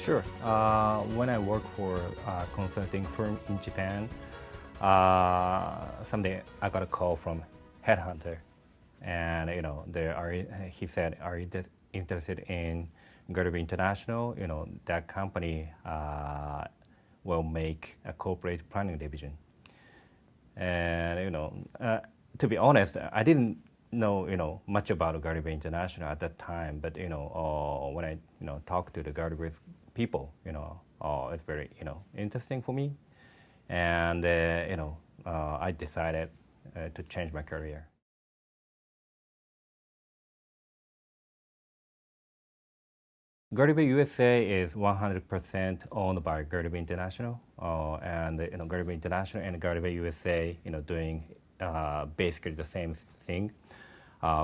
Sure. When I work for a consulting firm in Japan, someday I got a call from headhunter, and he said, "Are you interested in Gulliver International?" That company will make a corporate planning division. And to be honest, I didn't know much about Gulliver International at that time. But when I talked to the Gulliver people, it's very interesting for me, and I decided to change my career. Gulliver USA is 100% owned by Gulliver International, and Gulliver International and Gulliver USA, doing basically the same thing.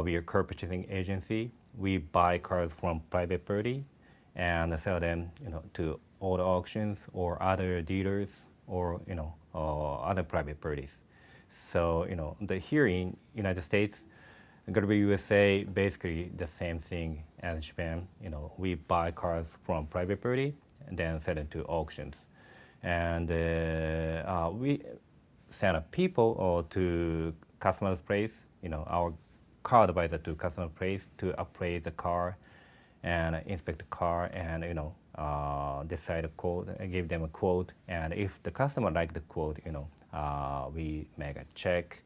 We are a car purchasing agency. We buy cars from private party and sell them, to auto auctions or other dealers or other private parties. So here in United States, Gulliver USA basically the same thing as Japan. We buy cars from private party and then sell them to auctions, and we send people to customer's place. Our car advisor to customer place to appraise the car and inspect the car and decide a quote, give them a quote, and if the customer like the quote, we make a check,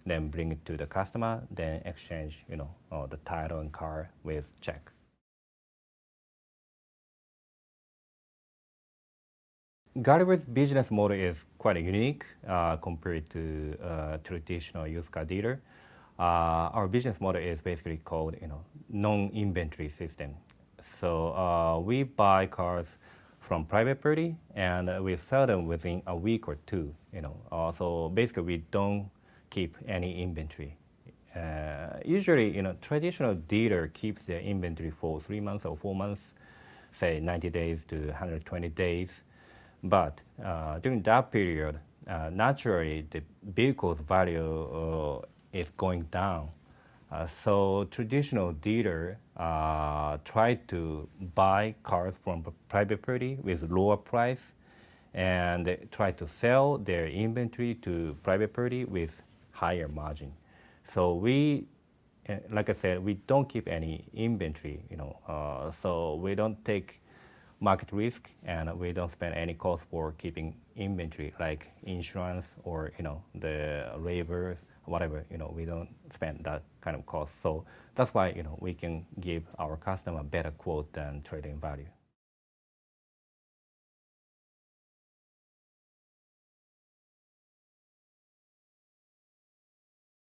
then bring it to the customer, then exchange, the title and car with check. Gulliver's business model is quite unique compared to traditional used car dealer. Our business model is basically called, non-inventory system. So we buy cars from private party and we sell them within a week or two. So basically we don't keep any inventory. Usually, traditional dealer keeps their inventory for 3 months or 4 months, say 90 days to 120 days. But during that period, naturally the vehicle's value is going down. So traditional dealer try to buy cars from private party with lower price and try to sell their inventory to private party with higher margin. So we, like I said, we don't keep any inventory, so we don't take market risk and we don't spend any cost for keeping inventory like insurance or the labor, whatever. We don't spend that kind of cost. So that's why we can give our customer better quote than trading value.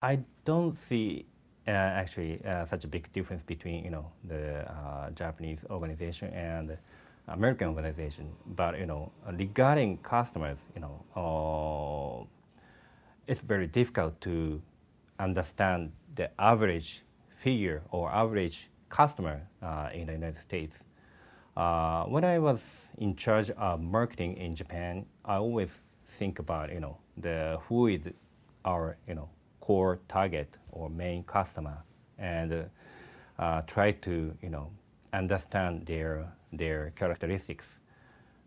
I don't see actually such a big difference between the Japanese organization and American organization. But regarding customers, it's very difficult to understand the average figure or average customer in the United States. When I was in charge of marketing in Japan, I always think about who is our core target or main customer, and try to understand their characteristics.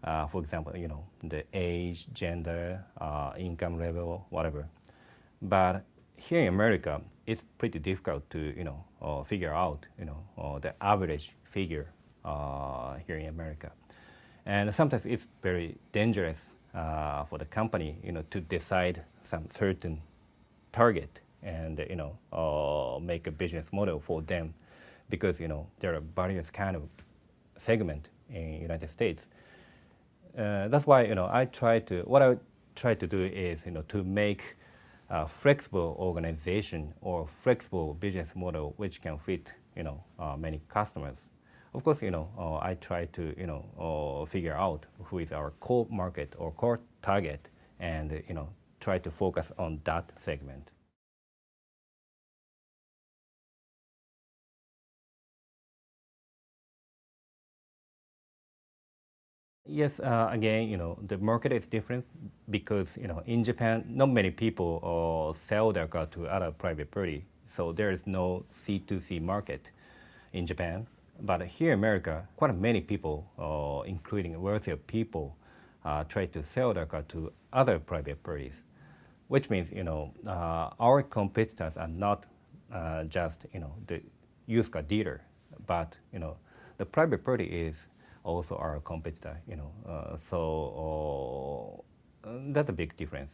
For example, the age, gender, income level, whatever. But here in America, it's pretty difficult to figure out the average figure here in America, and sometimes it's very dangerous for the company to decide some certain target and make a business model for them, because there are various kind of segment in United States. That's why I try to do is to make a flexible organization or flexible business model which can fit many customers. Of course, I try to figure out who is our core market or core target, and try to focus on that segment. Yes, again, the market is different because, in Japan, not many people sell their car to other private party. So there is no C2C market in Japan. But here in America, quite many people, including wealthier people, try to sell their car to other private parties, which means our competitors are not just the used car dealer, but the private party is also our competitor. So that's a big difference.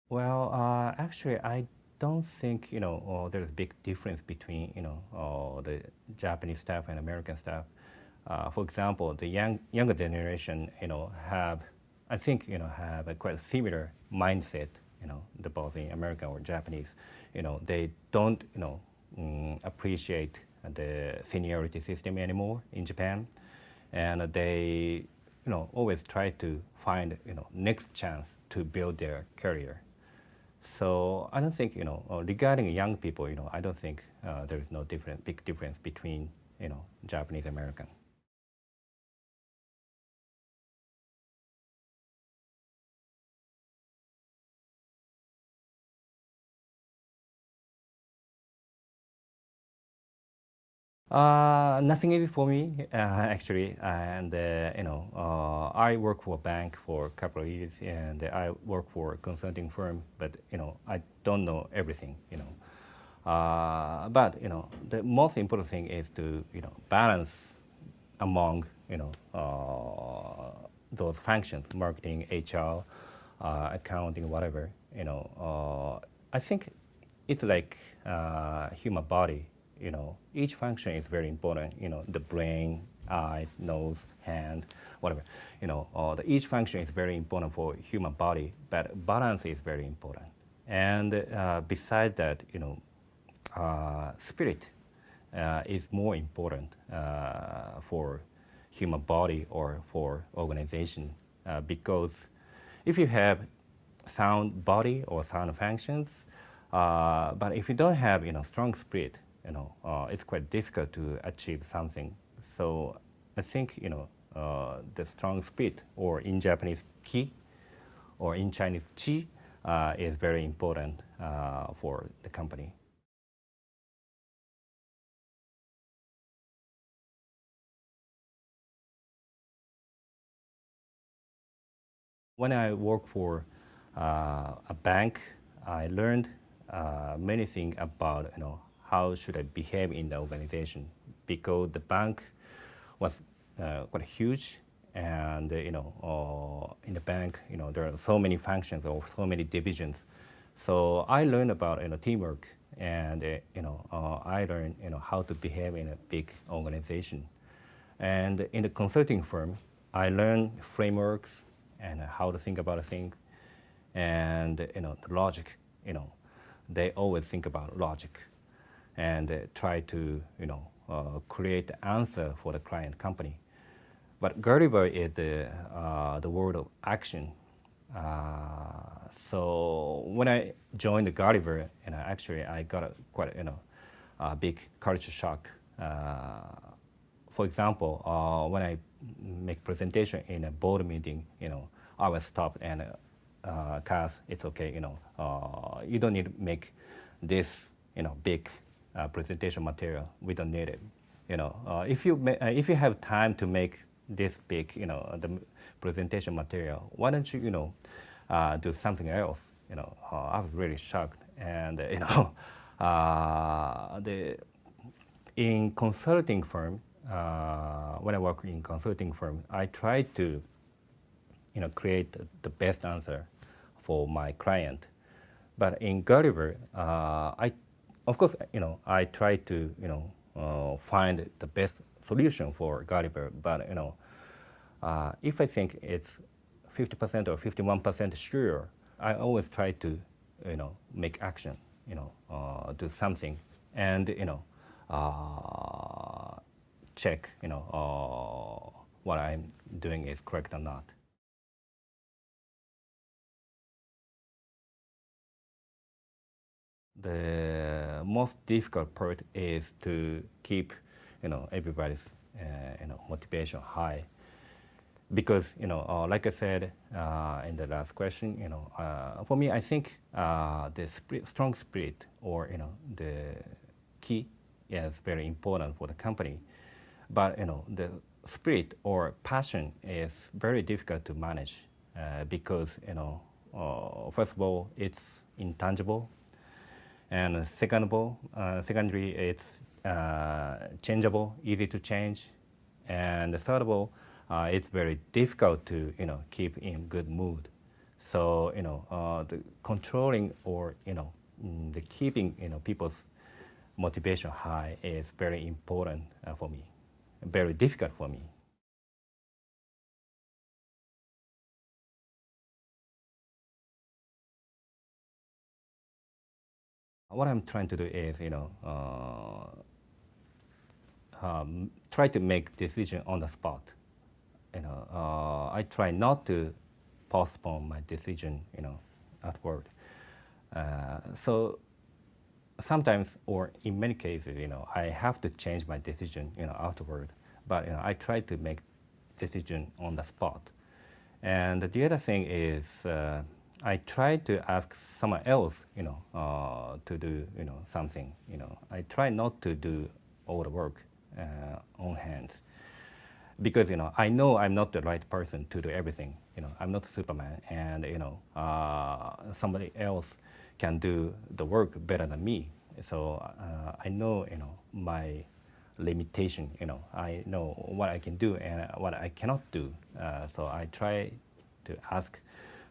Well, actually, I don't think there's a big difference between the Japanese staff and American staff. For example, the younger generation have I think have a quite similar mindset. The both in American or Japanese, they don't appreciate the seniority system anymore in Japan, and they always try to find next chance to build their career. So I don't think regarding young people, I don't think there is no big difference between Japanese American. Nothing easy for me actually, and I work for a bank for a couple of years, and I work for a consulting firm, but I don't know everything. But the most important thing is to balance among those functions, marketing, HR, accounting, whatever. I think it's like human body. Each function is very important. The brain, eyes, nose, hand, whatever. Each function is very important for human body, but balance is very important. And besides that, spirit is more important for human body or for organization because if you have sound body or sound functions, but if you don't have strong spirit, it's quite difficult to achieve something. So I think the strong spirit, or in Japanese ki, or in Chinese chi, is very important for the company. When I work for a bank, I learned many things about how should I behave in the organization, because the bank was quite huge, and in the bank there are so many functions or so many divisions. So I learned about teamwork, and I learned how to behave in a big organization. And in the consulting firm, I learned frameworks and how to think about things, and the logic. They always think about logic, and try to create the answer for the client company. But Gulliver is the word of action. So when I joined the Gulliver, actually I got quite a big culture shock. For example, when I make presentation in a board meeting, I was stopped and Kaz, it's okay, you don't need to make this, big presentation material. We don't need it. If you have time to make this big, the presentation material, why don't you, do something else? I was really shocked, and in consulting firm, when I work in consulting firm, I try to create the best answer for my client. But in Gulliver, of course, I try to find the best solution for Gulliver. But if I think it's 50% or 51% sure, I always try to make action, do something, and check what I'm doing is correct or not. The most difficult part is to keep everybody's motivation high, because like I said in the last question, for me, I think the strong spirit, or the key is very important for the company. But the spirit or passion is very difficult to manage because first of all, it's intangible, and secondary, it's changeable, easy to change, and third of all, it's very difficult to keep in good mood. So the controlling, or the keeping people's motivation high is very important for me, very difficult for me. What I'm trying to do is, try to make decision on the spot. I try not to postpone my decision, at work. So sometimes, or in many cases, I have to change my decision, afterward. But I try to make decision on the spot. And the other thing is, I try to ask someone else, to do, something. I try not to do all the work on hands, because I know I'm not the right person to do everything. I'm not Superman, and somebody else can do the work better than me. So I know my limitation. I know what I can do and what I cannot do. So I try to ask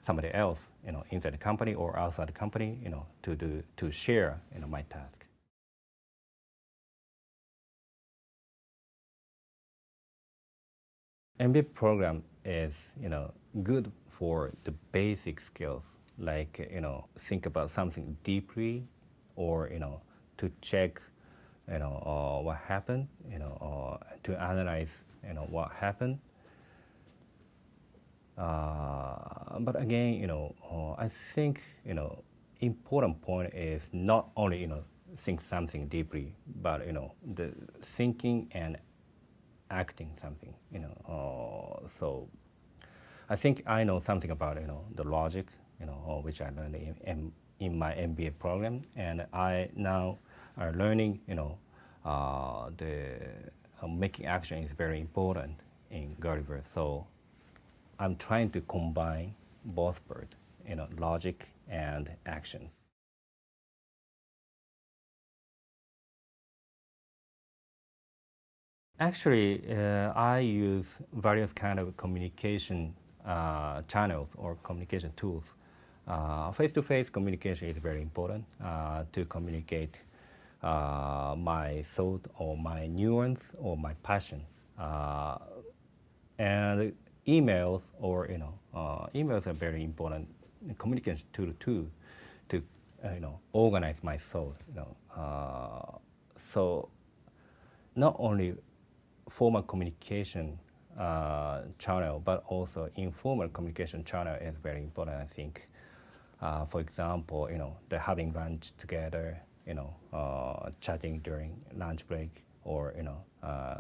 somebody else, inside the company or outside the company, to share my task. MBA program is good for the basic skills, like think about something deeply, or to check what happened, to analyze what happened. But again, I think important point is not only think something deeply, but the thinking and acting something. So I think I know something about the logic, which I learned in my MBA program, and I now are learning the making action is very important in Gulliver. So I'm trying to combine both words, logic and action. Actually, I use various kind of communication channels or communication tools. Face-to-face communication is very important to communicate my thought or my nuance or my passion. And emails, or emails are very important communication tool too, to organize my thought. So not only formal communication channel, but also informal communication channel is very important, I think. For example, the having lunch together, chatting during lunch break, or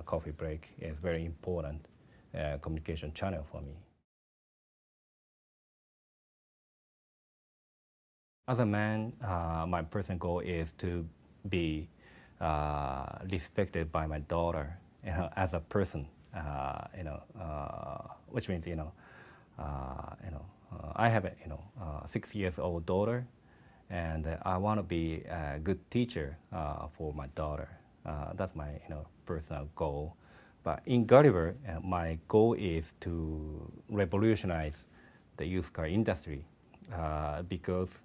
coffee break is very important communication channel for me. As a man, my personal goal is to be respected by my daughter, as a person, which means I have a 6 years old daughter, and I want to be a good teacher for my daughter. That's my personal goal. But in Gulliver, my goal is to revolutionize the used car industry, because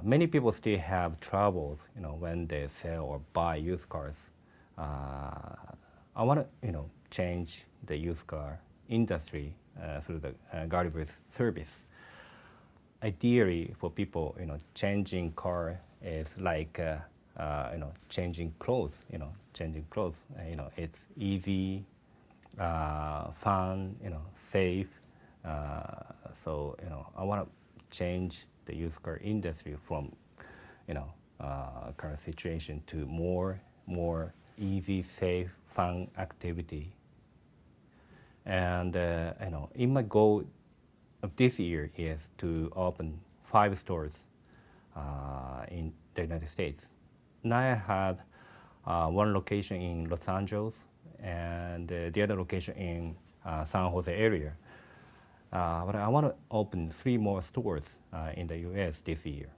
many people still have troubles, when they sell or buy used cars. I want to, change the used car industry through the Gulliver's service. Ideally, for people, changing car is like, changing clothes. Changing clothes. It's easy, fun, safe. So I want to change the used car industry from current situation to more easy, safe, fun activity. And in my goal of this year is to open 5 stores in the United States. Now I have one location in Los Angeles and the other location in San Jose area. But I want to open 3 more stores in the U.S. this year.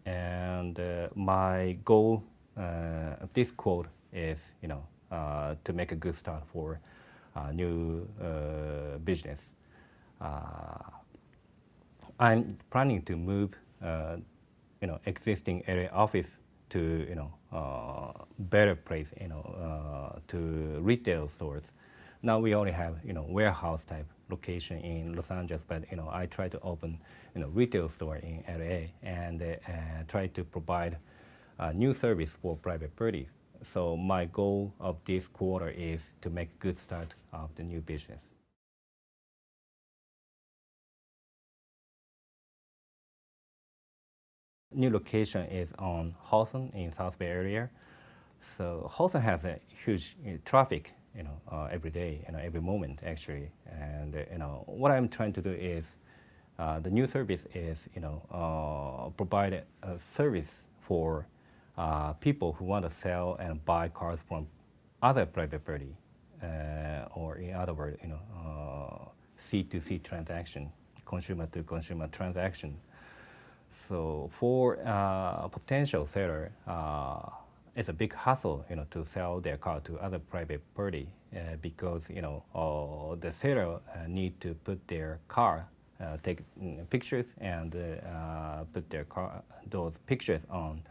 And my goal of this quote is, to make a good start for new business. I'm planning to move, existing area office to, better place, to retail stores. Now we only have, warehouse type location in Los Angeles, but I try to open, retail store in LA and try to provide new service for private parties. So my goal of this quarter is to make a good start of the new business. New location is on Hawthorne in South Bay area. So Hawthorne has a huge traffic, every day, every moment actually. And what I'm trying to do is, the new service is, provide a service for people who want to sell and buy cars from other private party, or in other words, C2C transaction, consumer to consumer transaction. So for potential seller, it's a big hassle, to sell their car to other private party because the seller need to put their car, take pictures and put their car, those pictures on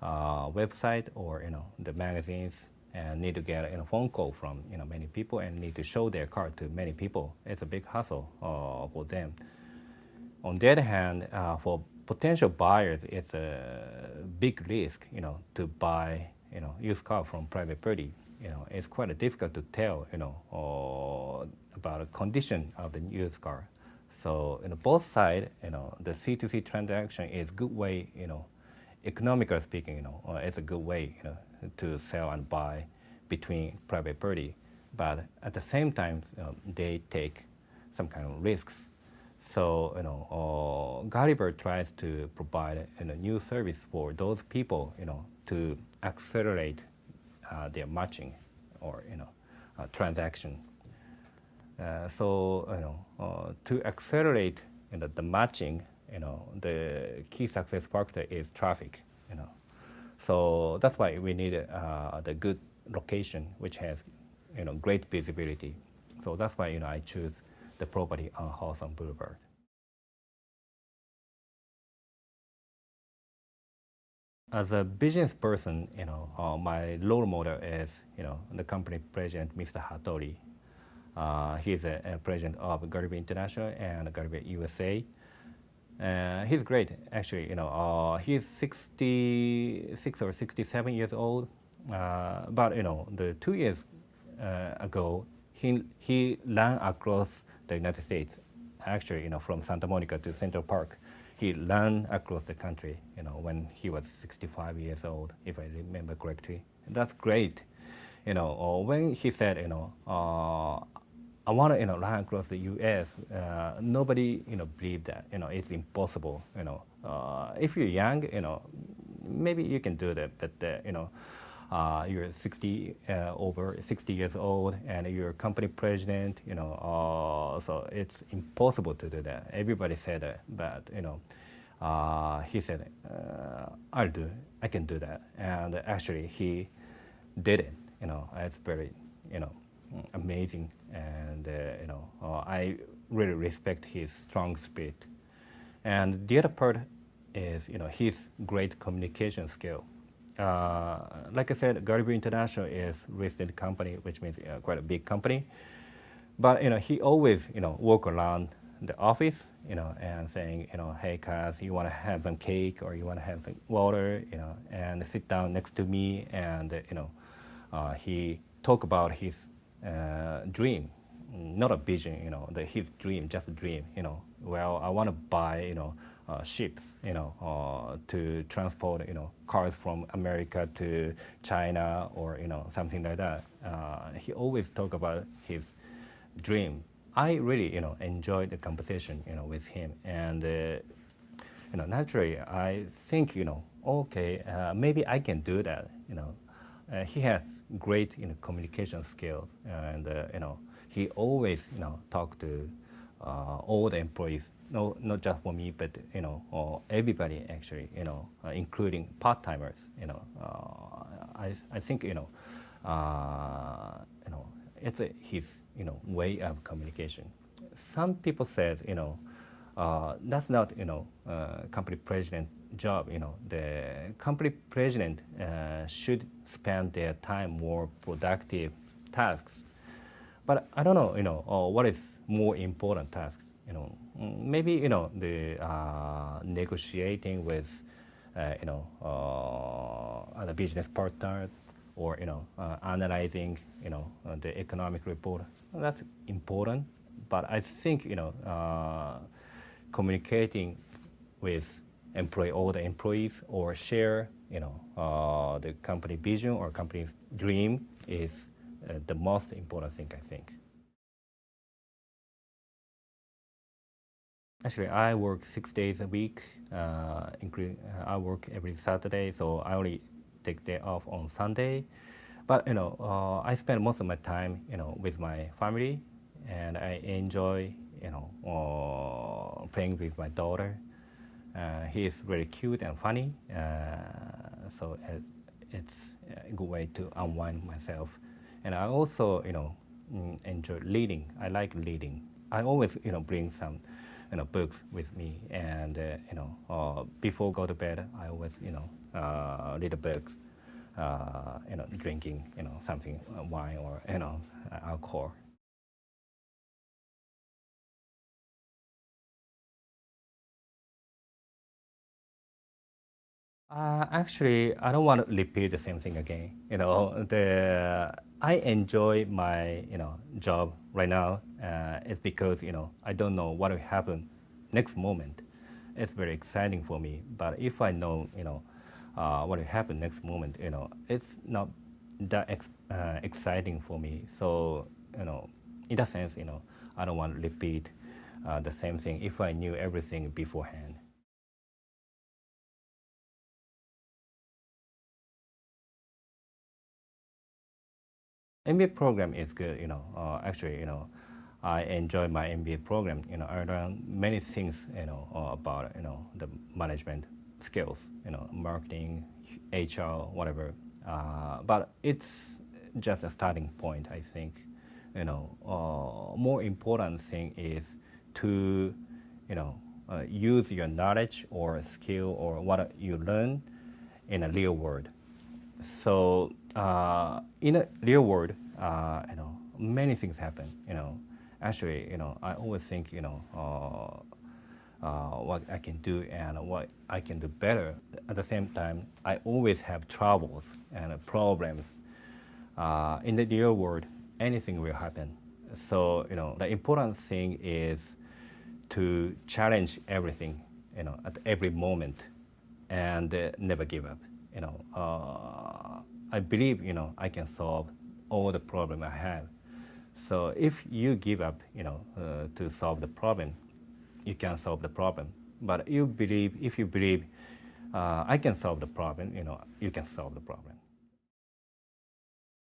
website or the magazines, and need to get a phone call from many people and need to show their car to many people. It's a big hassle for them. On the other hand, for potential buyers, it's a big risk, to buy, used car from private party. It's quite difficult to tell, about the condition of the used car. So, both sides, the C2C transaction is a good way, economically speaking, it's a good way, to sell and buy between private party. But at the same time, they take some kind of risks. So, Gulliver tries to provide a new service for those people, to accelerate their matching or transaction. To accelerate the matching, the key success factor is traffic. So that's why we need the good location which has great visibility. So that's why I choose the property on Hawthorne Boulevard. As a business person, my role model is the company president, Mr. Hattori. He's a president of Gulliver International and Gulliver USA. He's great, actually. He's 66 or 67 years old. But the 2 years ago, he ran across the United States, actually, from Santa Monica to Central Park. He ran across the country, when he was 65 years old, if I remember correctly. That's great. When he said, I want to, run across the U.S., nobody, believed that, it's impossible. If you're young, maybe you can do that, but you're over 60 years old, and you're company president, so it's impossible to do that. Everybody said that, but he said, I can do that, and actually he did it. It's very, amazing, and I really respect his strong spirit. And the other part is, his great communication skill. Like I said, Gulliver International is listed company, which means quite a big company. But he always walk around the office, and saying, hey, Kaz, you want to have some cake or you want to have some water, and sit down next to me, and he talk about his dream, not a vision, his dream, just a dream. Well, I want to buy, ships, to transport, cars from America to China or, something like that. He always talk about his dream. I really, enjoyed the conversation, with him, and naturally, I think, okay, maybe I can do that. He has great, communication skills, and he always, talk to all the employees, no, not just for me, but everybody actually, including part timers. I think it's his way of communication. Some people said that's not company president job. The company president should spend their time more productive tasks. But I don't know, what is more important tasks. Maybe the negotiating with other business partners, or analyzing the economic report. That's important. But I think communicating with all the employees, or share the company vision or company's dream is the most important thing, I think. Actually, I work 6 days a week. Including I work every Saturday, so I only take day off on Sunday. But I spend most of my time with my family, and I enjoy playing with my daughter. He is really cute and funny, so it's a good way to unwind myself. And I also enjoy reading. I like reading. I always bring some books with me, and before go to bed, I always read the books, drinking something, wine or alcohol. Actually, I don't want to repeat the same thing again. I enjoy my job right now. It's because I don't know what will happen next moment. It's very exciting for me. But if I know what will happen next moment, it's not that exciting for me. So in that sense, I don't want to repeat the same thing if I knew everything beforehand. MBA program is good. Actually, I enjoy my MBA program. I learn many things. About the management skills. Marketing, HR, whatever. But it's just a starting point, I think. More important thing is to, use your knowledge or skill or what you learn in a real world. So in a real world, many things happen. Actually, I always think, what I can do and what I can do better. At the same time, I always have troubles and problems. In the real world, anything will happen. So, the important thing is to challenge everything, at every moment, and never give up. I believe, I can solve all the problem I have. So if you give up, to solve the problem, you can solve the problem. But if you believe, I can solve the problem, you can solve the problem.